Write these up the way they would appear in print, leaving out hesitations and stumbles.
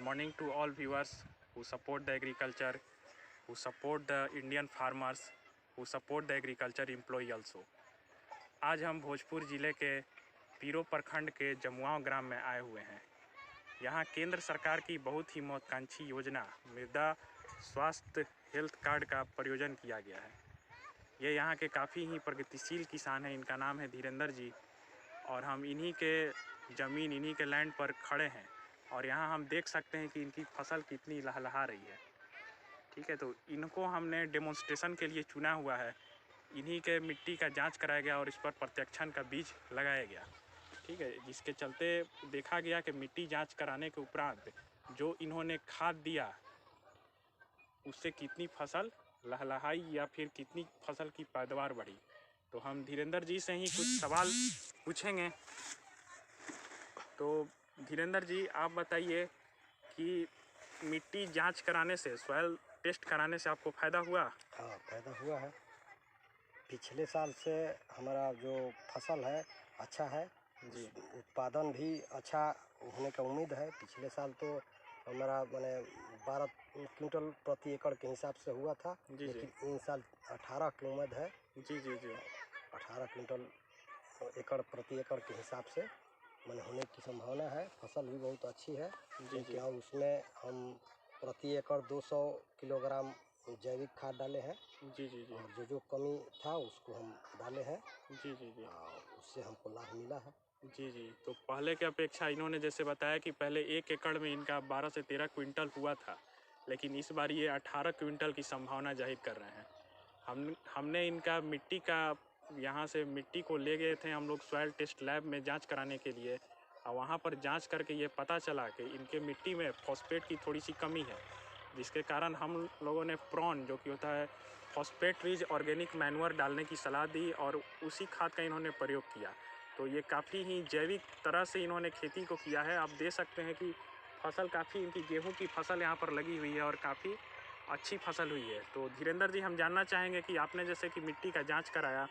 morning to all viewers who support the agriculture, who support the Indian farmers, who support the agriculture employee also. आज हम भोजपुर ज़िले के पीरो प्रखंड के जमुआव ग्राम में आए हुए हैं। यहाँ केंद्र सरकार की बहुत ही महत्वाकांक्षी योजना मृदा स्वास्थ्य हेल्थ कार्ड का प्रयोजन किया गया है। ये यहाँ के काफ़ी ही प्रगतिशील किसान हैं। इनका नाम है धीरेंद्र जी और हम इन्हीं के ज़मीन इन्हीं के लैंड पर खड़े हैं और यहाँ हम देख सकते हैं कि इनकी फसल कितनी लहलहा रही है। ठीक है, तो इनको हमने डेमोन्स्ट्रेशन के लिए चुना हुआ है। इन्हीं के मिट्टी का जांच कराया गया और इस पर प्रत्याक्षण का बीज लगाया गया। ठीक है, जिसके चलते देखा गया कि मिट्टी जांच कराने के उपरांत जो इन्होंने खाद दिया उससे कितनी फसल लहलहाई या फिर कितनी फसल की पैदावार बढ़ी। तो हम धीरेंद्र जी से ही कुछ सवाल पूछेंगे। तो धीरेंद्र जी, आप बताइए कि मिट्टी जांच कराने से, सॉइल टेस्ट कराने से आपको फ़ायदा हुआ? हाँ, फ़ायदा हुआ है। पिछले साल से हमारा जो फसल है अच्छा है जी, उत्पादन भी अच्छा होने का उम्मीद है। पिछले साल तो हमारा माने 12 क्विंटल प्रति एकड़ के हिसाब से हुआ था, लेकिन इन साल 18 की उम्मीद है। जी 18 क्विंटल एकड़ प्रति एकड़ के हिसाब से मैंने होने की संभावना है। फसल भी बहुत अच्छी है जी। और उसमें हम प्रति एकड़ 200 किलोग्राम जैविक खाद डाले हैं जी। और जो कमी था उसको हम डाले हैं जी। और उससे हमको लाभ मिला है जी। तो पहले की अपेक्षा इन्होंने जैसे बताया कि पहले 1 एकड़ में इनका 12 से 13 क्विंटल हुआ था, लेकिन इस बार ये 18 क्विंटल की संभावना जाहिर कर रहे हैं। हमने इनका मिट्टी का यहाँ से मिट्टी को ले गए थे हम लोग सॉइल टेस्ट लैब में जांच कराने के लिए, और वहाँ पर जांच करके ये पता चला कि इनके मिट्टी में फॉस्फेट की थोड़ी सी कमी है, जिसके कारण हम लोगों ने प्रॉन जो कि होता है फॉस्फेट रिच ऑर्गेनिक मैन्योर डालने की सलाह दी और उसी खाद का इन्होंने प्रयोग किया। तो ये काफ़ी ही जैविक तरह से इन्होंने खेती को किया है। आप देख सकते हैं कि फसल काफ़ी इनकी गेहूं की फसल यहाँ पर लगी हुई है और काफ़ी अच्छी फसल हुई है। तो धीरेंद्र जी, हम जानना चाहेंगे कि आपने जैसे कि मिट्टी का जाँच कराया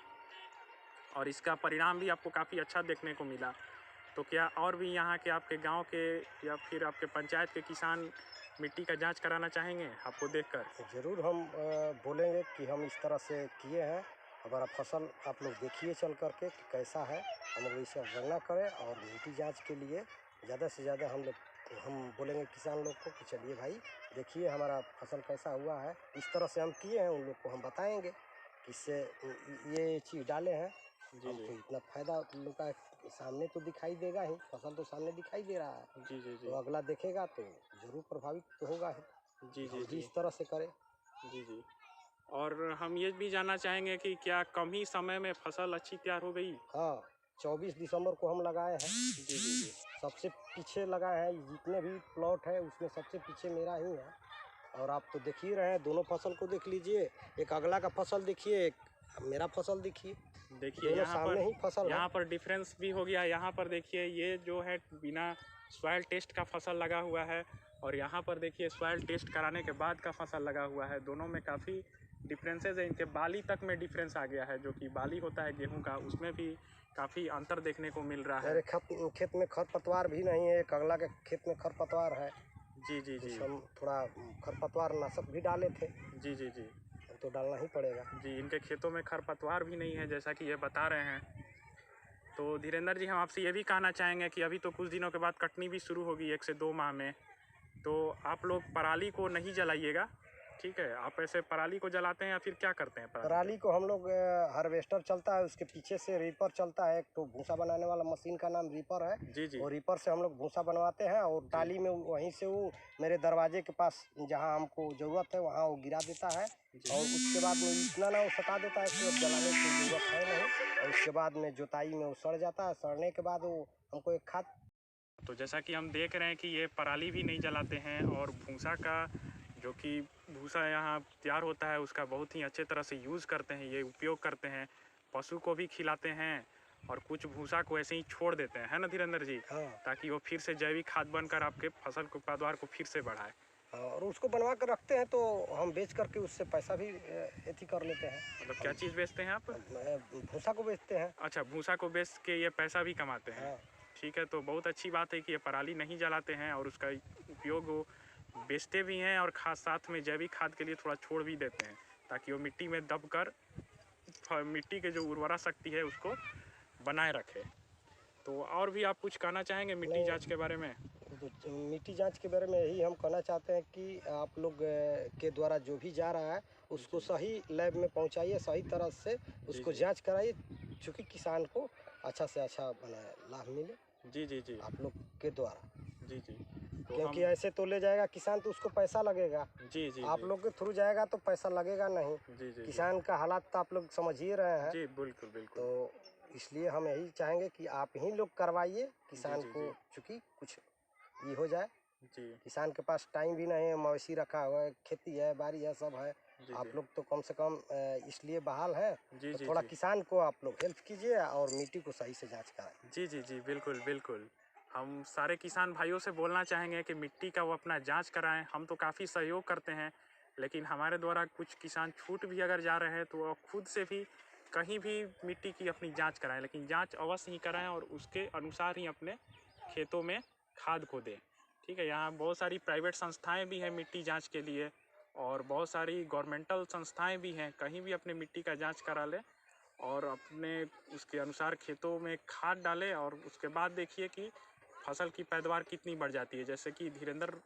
और इसका परिणाम भी आपको काफ़ी अच्छा देखने को मिला, तो क्या और भी यहाँ के आपके गांव के या फिर आपके पंचायत के किसान मिट्टी का जांच कराना चाहेंगे आपको देखकर? ज़रूर हम बोलेंगे कि हम इस तरह से किए हैं। हमारा फसल आप लोग देखिए चल करके कि कैसा है, हम लोग इसे गणना करें और मिट्टी जांच के लिए ज़्यादा से ज़्यादा हम बोलेंगे किसान लोग को कि चलिए भाई देखिए हमारा फसल कैसा हुआ है। इस तरह से हम किए हैं, उन लोग को हम बताएँगे कि इससे ये चीज़ डाले हैं हमको इतना फ़ायदा लोग का सामने तो दिखाई देगा ही, फसल तो सामने दिखाई दे रहा है जी। तो अगला देखेगा तो ज़रूर प्रभावित तो होगा ही जी। इस तरह से करें जी। और हम ये भी जानना चाहेंगे कि क्या कम ही समय में फसल अच्छी तैयार हो गई? हाँ, 24 दिसंबर को हम लगाए हैं जी। सबसे पीछे लगाए हैं, जितने भी प्लॉट है उसमें सबसे पीछे मेरा ही है। और आप तो देख ही रहे हैं, दोनों फसल को देख लीजिए, एक अगला का फसल देखिए, एक मेरा फसल देखिए यहाँ पर डिफरेंस भी हो गया। यहाँ पर देखिए ये जो है बिना सॉइल टेस्ट का फसल लगा हुआ है और यहाँ पर देखिए सॉइल टेस्ट कराने के बाद का फसल लगा हुआ है। दोनों में काफ़ी डिफरेंसेस है। इनके बाली तक में डिफरेंस आ गया है, जो कि बाली होता है गेहूं का, उसमें भी काफ़ी अंतर देखने को मिल रहा है। मेरे खेत में खरपतवार भी नहीं है, एक अगला के खेत में खरपतवार है जी। हम थोड़ा खरपतवार नाशक भी डाले थे जी। तो डालना ही पड़ेगा जी। इनके खेतों में खरपतवार भी नहीं है जैसा कि ये बता रहे हैं। तो धीरेंद्र जी, हम आपसे ये भी कहना चाहेंगे कि अभी तो कुछ दिनों के बाद कटनी भी शुरू होगी 1 से 2 माह में, तो आप लोग पराली को नहीं जलाइएगा। ठीक है, आप ऐसे पराली को जलाते हैं या फिर क्या करते हैं? पराली को हम लोग हार्वेस्टर चलता है, उसके पीछे से रीपर चलता है, एक तो भूसा बनाने वाला मशीन का नाम रीपर है जी। और रीपर से हम लोग भूसा बनवाते हैं और टाली में वहीं से वो मेरे दरवाजे के पास जहां हमको ज़रूरत है वहां वो गिरा देता है और उसके बाद में इतना ना वो सटा देता है कि जलाने की ज़रूरत है नहीं। और उसके बाद में जुताई में वो सड़ जाता है, सड़ने के बाद वो हमको एक खाद। तो जैसा कि हम देख रहे हैं कि ये पराली भी नहीं जलाते हैं और भूसा का जो कि भूसा यहाँ तैयार होता है उसका बहुत ही अच्छे तरह से यूज़ करते हैं, ये उपयोग करते हैं, पशु को भी खिलाते हैं और कुछ भूसा को ऐसे ही छोड़ देते हैं, है ना धीरेंद्र जी? हाँ। ताकि वो फिर से जैविक खाद बनकर आपके फसल को पैदावार को फिर से बढ़ाए। और उसको बनवा कर रखते हैं तो हम बेच करके उससे पैसा भी एथी कर लेते हैं। मतलब क्या चीज़ बेचते हैं आप? भूसा को बेचते हैं। अच्छा, भूसा को बेच के ये पैसा भी कमाते हैं। हाँ। ठीक है, तो बहुत अच्छी बात है कि ये पराली नहीं जलाते हैं और उसका उपयोग वो बेचते भी हैं और खास साथ में जैविक खाद के लिए थोड़ा छोड़ भी देते हैं ताकि वो मिट्टी में दब कर मिट्टी के जो उर्वरा शक्ति है उसको बनाए रखे। तो और भी आप कुछ कहना चाहेंगे मिट्टी जांच के बारे में? तो मिट्टी जांच के बारे में यही हम कहना चाहते हैं कि आप लोग के द्वारा जो भी जा रहा है उसको सही लैब में पहुंचाइए, सही तरह से उसको जांच कराइए, चूँकि किसान को अच्छा से अच्छा लाभ मिले। जी जी जी आप लोग के द्वारा। जी जी तो क्योंकि ऐसे तो ले जाएगा किसान तो उसको पैसा लगेगा। जी जी आप लोग के थ्रू जाएगा तो पैसा लगेगा नहीं। जी जी किसान का हालात तो आप लोग समझ ही रहे हैं। जी बिल्कुल बिल्कुल। तो इसलिए हम यही चाहेंगे कि आप ही लोग करवाइए किसान को, चूँकि कुछ ये हो जाए। जी किसान के पास टाइम भी नहीं है, मवेशी रखा हुआ है, खेती है, बाड़ी है, सब है। आप लोग तो कम से कम इसलिए बहाल है तो थोड़ा किसान को आप लोग हेल्प कीजिए और मिट्टी को सही से जांच कराएं। जी जी जी बिल्कुल बिल्कुल। हम सारे किसान भाइयों से बोलना चाहेंगे कि मिट्टी का वो अपना जांच कराएं। हम तो काफ़ी सहयोग करते हैं, लेकिन हमारे द्वारा कुछ किसान छूट भी अगर जा रहे हैं तो वो खुद से भी कहीं भी मिट्टी की अपनी जांच कराएं, लेकिन जांच अवश्य ही कराएं और उसके अनुसार ही अपने खेतों में खाद को दें। ठीक है, यहाँ बहुत सारी प्राइवेट संस्थाएं भी हैं मिट्टी जांच के लिए और बहुत सारी गवर्नमेंटल संस्थाएं भी हैं। कहीं भी अपने मिट्टी का जांच करा लें और अपने उसके अनुसार खेतों में खाद डालें और उसके बाद देखिए कि फसल की पैदावार कितनी बढ़ जाती है। जैसे कि धीरेन्द्र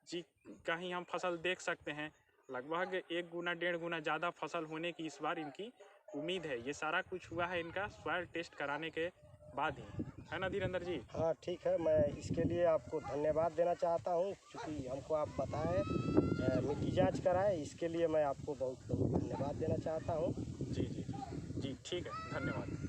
जी का ही हम फसल देख सकते हैं, लगभग 1 गुना 1.5 गुना ज़्यादा फसल होने की इस बार इनकी उम्मीद है। ये सारा कुछ हुआ है इनका सॉइल टेस्ट कराने के बाद ही, है ना धीरेन्द्र जी? हाँ ठीक है, मैं इसके लिए आपको धन्यवाद देना चाहता हूँ, क्योंकि हमको आप बताएं मिट्टी जांच कराएं, इसके लिए मैं आपको बहुत बहुत धन्यवाद देना चाहता हूँ। जी जी जी जी ठीक है, धन्यवाद।